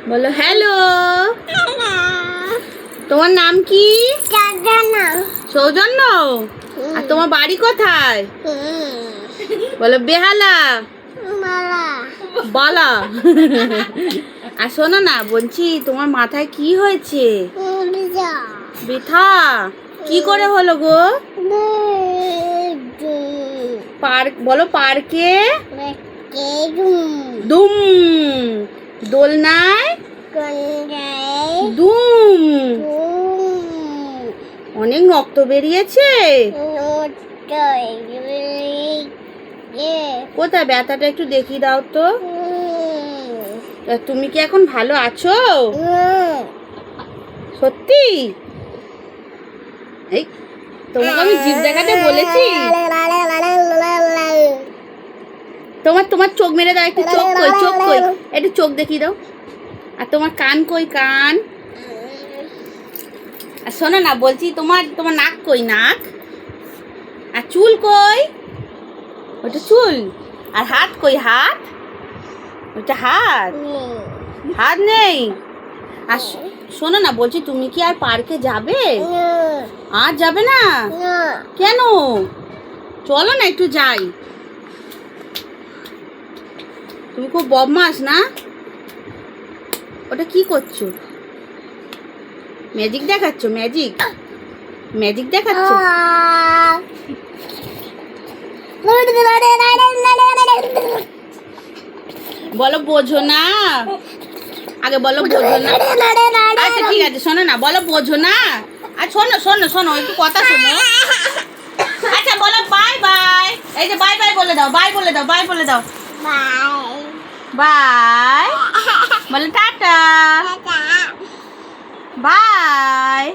বলো হ্যালো। তোমার নাম কি? সৌজন্য। আর তোমার বাড়ি কোথায়? বলো বেহালা। বলা। আর শোনো না, বলছি তোমার মাথায় কি হয়েছে? ব্যথা কি করে হলো গো? পার্ক বলো, পার্কে দুম, দোলনায় দুম। অনেক রক্ত বেরিয়েছে। কোথায় ব্যথাটা একটু দেখিয়ে দাও তো। তুমি কি এখন ভালো আছো? সত্যি? এই তোমাকে আমি জিভ দেখাতে বলেছি। তোমার চোখ মেরে দাও একটু। চোখ কই, চোখ কই, একটু চোখ দেখিয়ে দাও। আর তোমার কান কই, কান? আর শোনো না, বলছি তোমার নাক কই, নাক? আর চুল কই? ওটা চুল। আর হাত কই, হাত? ওটা হাত। হাত নেই। আর শোনো না, বলছি তুমি কি আর পার্কে যাবে? আর যাবে না? কেন? চলো না একটু যাই। তুমি খুব বদমাস না? ওটা কি করছো? ম্যাজিক দেখাচ্ছ? ম্যাজিক ম্যাজিক দেখাচ্ছ? বলো বোঝো না। আগে বলো বোঝো না। আচ্ছা ঠিক আছে, শোনো না, বলো বোঝো না। আর শোনো শোনো শোনো, একটু কথা শোনো। আচ্ছা বলো বাই বাই। এই যে বাই বাই বলে দাও, বাই বলে দাও, বাই বলে দাও। বাই বলে টাটা। বাই।